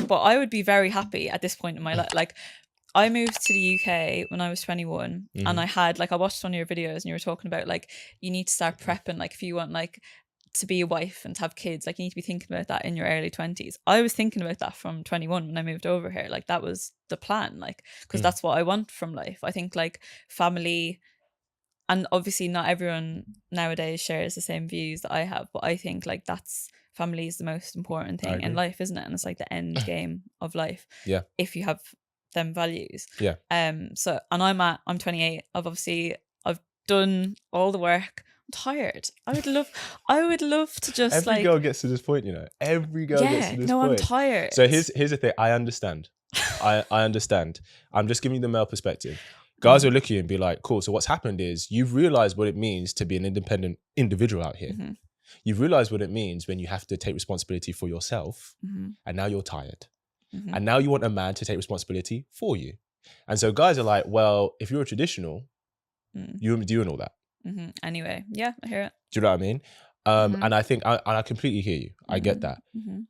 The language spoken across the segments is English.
but I would be very happy at this point in my life. Like, I moved to the UK when I was 21, and I had like, I watched one of your videos and you were talking about like, you need to start prepping, like if you want like to be a wife and to have kids, like you need to be thinking about that in your early 20s. I was thinking about that from 21 when I moved over here. Like that was the plan, like, because that's what I want from life. I think like family, and obviously not everyone nowadays shares the same views that I have, but I think like that's, family is the most important thing in life, isn't it? And it's like the end game of life. Yeah. If you have them values. Yeah. So, and I'm 28. I've done all the work. I'm tired. I would love to just every girl gets to this point, you know. Every girl gets to this point. I'm tired. So here's the thing. I understand. I understand. I'm just giving you the male perspective. Guys will look at you and be like, cool, so what's happened is you've realized what it means to be an independent individual out here. You've realized what it means when you have to take responsibility for yourself, and now you're tired. And now you want a man to take responsibility for you. And so guys are like, well, if you're a traditional, you wouldn't be doing all that. Anyway, yeah, I hear it. Do you know what I mean? And I think, I completely hear you. I get that.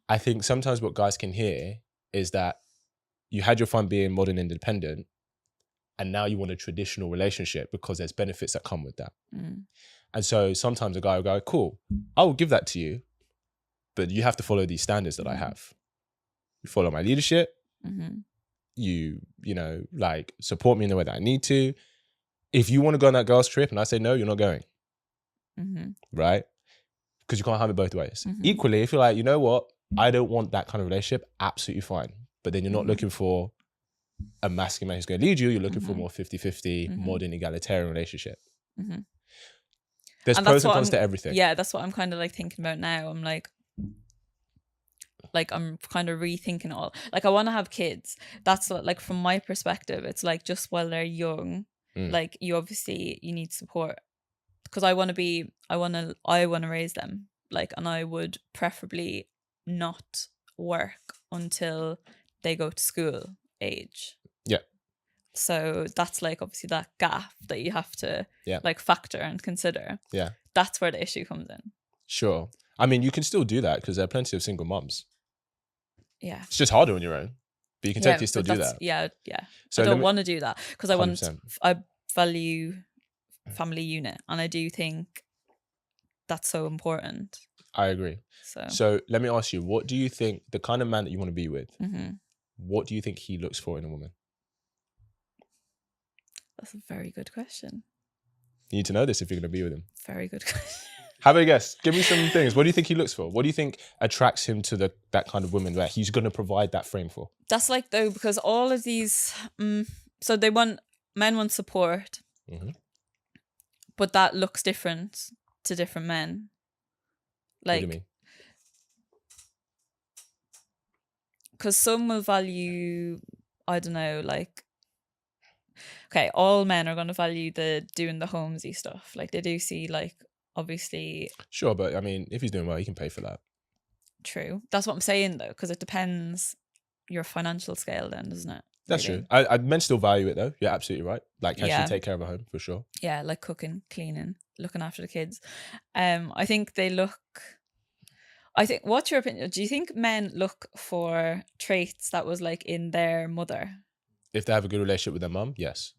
I think sometimes what guys can hear is that you had your fun being modern independent, and now you want a traditional relationship because there's benefits that come with that. And so sometimes a guy will go, cool, I will give that to you, but you have to follow these standards that I have. You follow my leadership. You know, like support me in the way that I need to. If you want to go on that girl's trip and I say no, you're not going. Right? Because you can't have it both ways. Equally, if you're like, you know what, I don't want that kind of relationship, absolutely fine. But then you're not looking for a masculine man who's going to lead you. You're looking for a more 50-50 modern egalitarian relationship. There's pros and cons to everything. Yeah, that's what I'm kind of like thinking about now. I'm like I'm kind of rethinking all. Like I want to have kids. That's what, like from my perspective, it's like just while they're young, like you need support, because I want to raise them, like, and I would preferably not work until they go to school age. Yeah. So that's like obviously that gap that you have to like factor and consider. Yeah. That's where the issue comes in. Sure. I mean, you can still do that because there are plenty of single mums. Yeah. It's just harder on your own, but you can technically still do that. Yeah. So I don't want to do that because I value family unit, and I do think that's so important. I agree. So let me ask you, what do you think the kind of man that you want to be with, what do you think he looks for in a woman? That's a very good question. You need to know this if you're going to be with him. Very good question. Have a guess. Give me some things. What do you think he looks for? What do you think attracts him to that kind of woman that he's going to provide that frame for? That's like, though, because all of these, so men want support, but that looks different to different men. Like, what do you mean? Because some will value, I don't know, like, okay, all men are going to value doing the homesy stuff. Like they do see, like, obviously. Sure, but I mean, if he's doing well, he can pay for that. True. That's what I'm saying though, because it depends your financial scale then, doesn't it? That's true. Men still value it though. You're absolutely right. Like actually take care of a home for sure. Yeah, like cooking, cleaning, looking after the kids. I think they look. What's your opinion? Do you think men look for traits that was like in their mother? If they have a good relationship with their mum, yes.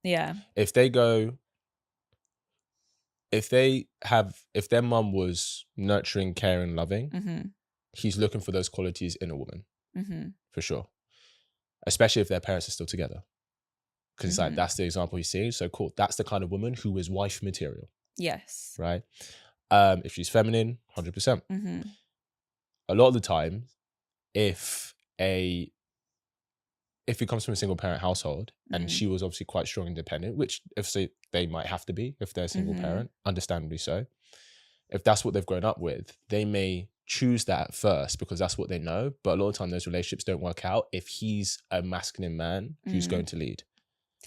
Yeah. If their mum was nurturing, caring, loving, he's looking for those qualities in a woman, for sure. Especially if their parents are still together, because it's like that's the example he's seeing. So cool, that's the kind of woman who is wife material. Yes. Right. If she's feminine, 100%. A lot of the time, if it comes from a single parent household and she was obviously quite strong independent, which if they might have to be if they're a single parent, understandably so. If that's what they've grown up with, they may choose that at first because that's what they know. But a lot of the time those relationships don't work out if he's a masculine man who's going to lead,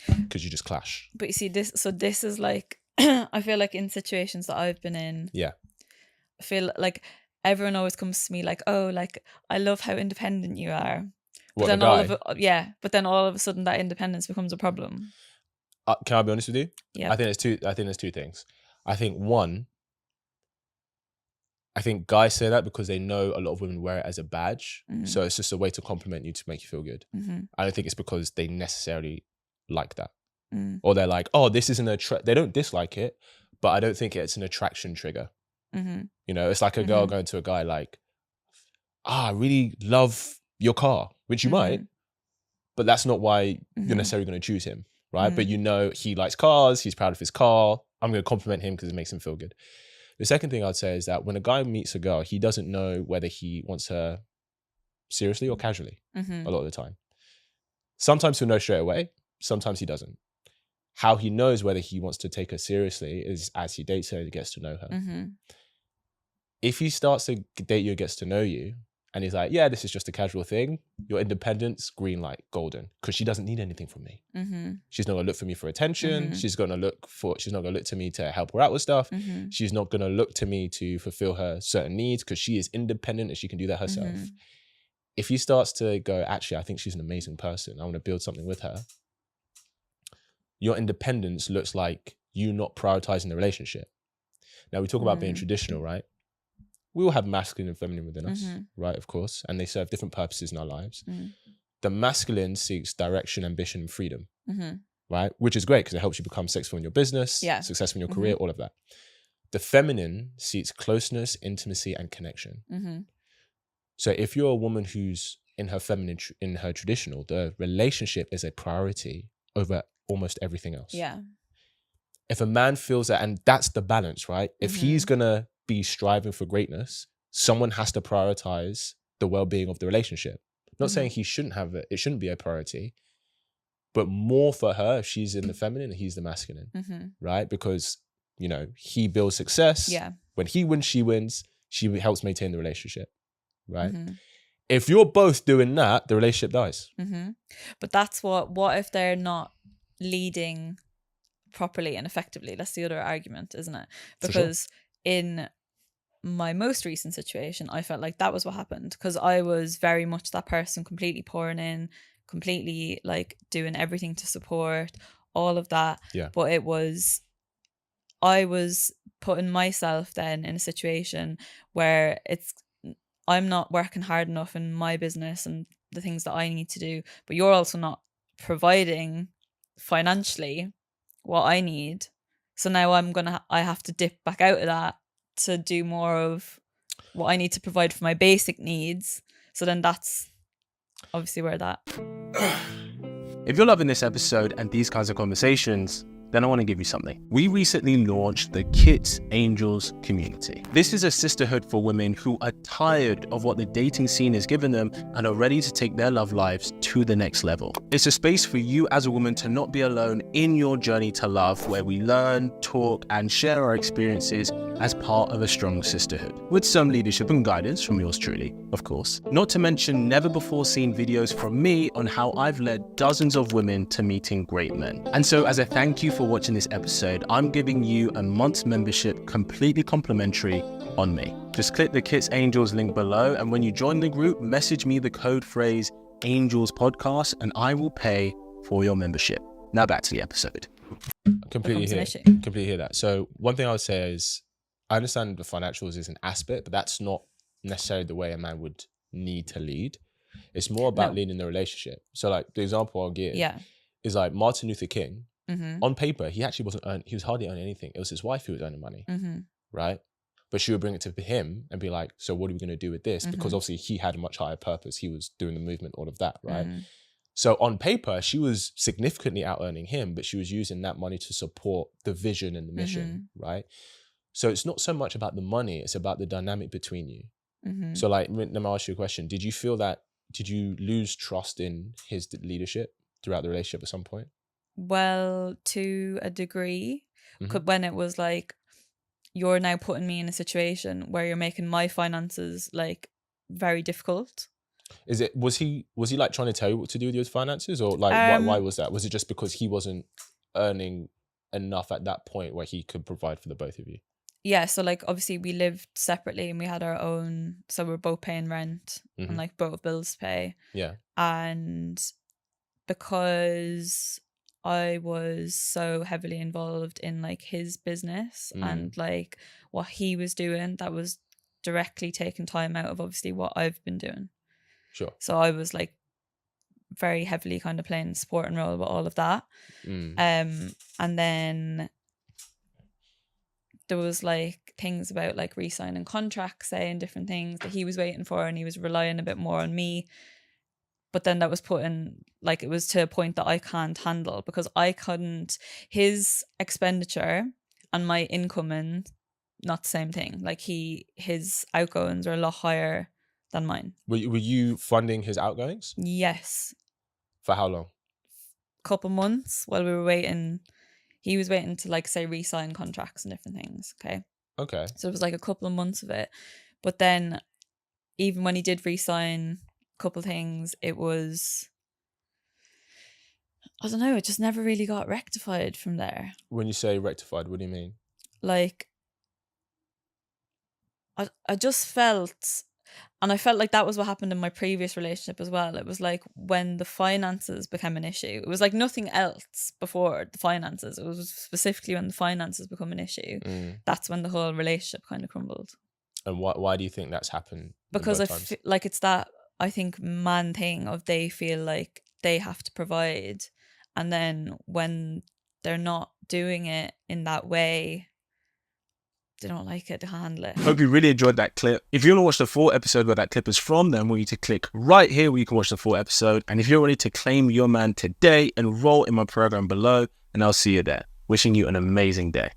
because you just clash. But you see, this is like, I feel like in situations that I've been in, I feel like everyone always comes to me like, oh, like, I love how independent you are. But then all of a sudden that independence becomes a problem. Can I be honest with you? Yeah. I think there's two things. I think one, I think guys say that because they know a lot of women wear it as a badge. So it's just a way to compliment you to make you feel good. I don't think it's because they necessarily like that. Or they're like, oh, this isn't they don't dislike it, but I don't think it's an attraction trigger. You know, it's like a girl going to a guy like, I really love your car, which you might, but that's not why you're necessarily going to choose him, right? But you know, he likes cars, he's proud of his car. I'm going to compliment him because it makes him feel good. The second thing I'd say is that when a guy meets a girl, he doesn't know whether he wants her seriously or casually a lot of the time. Sometimes he'll know straight away, sometimes he doesn't. How he knows whether he wants to take her seriously is as he dates her, he gets to know her. If he starts to date you, gets to know you, and he's like, yeah, this is just a casual thing, your independence, green light, golden, because she doesn't need anything from me. She's not gonna look for me for attention. She's not gonna look to me to help her out with stuff. She's not gonna look to me to fulfill her certain needs because she is independent and she can do that herself. If he starts to go, actually, I think she's an amazing person, I want to build something with her, your independence looks like you not prioritizing the relationship. Now we talk about being traditional, right? We all have masculine and feminine within us, right? Of course. And they serve different purposes in our lives. The masculine seeks direction, ambition, and freedom, right? Which is great because it helps you become successful in your business, successful in your career, all of that. The feminine seeks closeness, intimacy, and connection. So if you're a woman who's in her feminine, in her traditional, the relationship is a priority over almost everything else. Yeah. If a man feels that, and that's the balance, right? If he's going to be striving for greatness, someone has to prioritize the well-being of the relationship. Not saying he shouldn't have it shouldn't be a priority, but more for her if she's in the feminine and he's the masculine, right? Because, you know, he builds success. Yeah. When he wins, she helps maintain the relationship, right? If you're both doing that, the relationship dies. But that's what if they're not leading properly and effectively? That's the other argument, isn't it? Because in my most recent situation, I felt like that was what happened because I was very much that person, completely pouring in, completely like doing everything to support all of that. Yeah. But I was putting myself then in a situation where I'm not working hard enough in my business and the things that I need to do, but you're also not providing financially what I need. So now I have to dip back out of that to do more of what I need to provide for my basic needs. So then that's obviously where that. If you're loving this episode and these kinds of conversations, then I want to give you something. We recently launched the Kits Angels community. This is a sisterhood for women who are tired of what the dating scene has given them and are ready to take their love lives to the next level. It's a space for you as a woman to not be alone in your journey to love, where we learn, talk, and share our experiences as part of a strong sisterhood, with some leadership and guidance from yours truly, of course. Not to mention never before seen videos from me on how I've led dozens of women to meeting great men. And so as a thank you for watching this episode, I'm giving you a month's membership completely complimentary on me. Just click the Kits Angels link below, and when you join the group, message me the code phrase Angels Podcast and I will pay for your membership. Now back to the episode. Completely hear that. So one thing I would say is, I understand the financials is an aspect, but that's not necessarily the way a man would need to lead. It's more about leading the relationship. So like the example I'll give is like Martin Luther King. On paper, he actually he was hardly earning anything. It was his wife who was earning money, right? But she would bring it to him and be like, so what are we going to do with this? Because obviously he had a much higher purpose. He was doing the movement, all of that, right? So on paper, she was significantly out earning him, but she was using that money to support the vision and the mission, right? So it's not so much about the money, it's about the dynamic between you. So like, let me ask you a question. Did you lose trust in his leadership throughout the relationship at some point? Well, to a degree, when it was like, you're now putting me in a situation where you're making my finances like very difficult. Was he like trying to tell you what to do with your finances, or like why was that? Was it just because he wasn't earning enough at that point where he could provide for the both of you? Yeah, so like obviously we lived separately and we had our own, so we're both paying rent and like both bills to pay. Yeah. And because I was so heavily involved in like his business and like what he was doing, that was directly taken time out of obviously what I've been doing. Sure. So I was like very heavily kind of playing the supporting role with all of that. And then there was like things about like re-signing contracts, saying different things that he was waiting for, and he was relying a bit more on me. But then that was put in, like, it was to a point that I can't handle, because I couldn't, his expenditure and my incoming, not the same thing. Like his outgoings are a lot higher than mine. Were you funding his outgoings? Yes. For how long? Couple months while we were waiting. He was waiting to like say re-sign contracts and different things. Okay. So it was like a couple of months of it. But then even when he did re-sign a couple of things, it was, I don't know, it just never really got rectified from there. When you say rectified, what do you mean? Like, I just felt, and I felt like that was what happened in my previous relationship as well. It was like when the finances became an issue. It was like nothing else before the finances. It was specifically when the finances become an issue. That's when the whole relationship kind of crumbled. And why do you think that's happened? Because like it's that, I think, man thing of they feel like they have to provide, and then when they're not doing it in that way, they don't like it, to handle it. Hope you really enjoyed that clip. If you want to watch the full episode where that clip is from, then I want you to click right here where you can watch the full episode. And if you're ready to claim your man today, enroll in my program below, and I'll see you there. Wishing you an amazing day.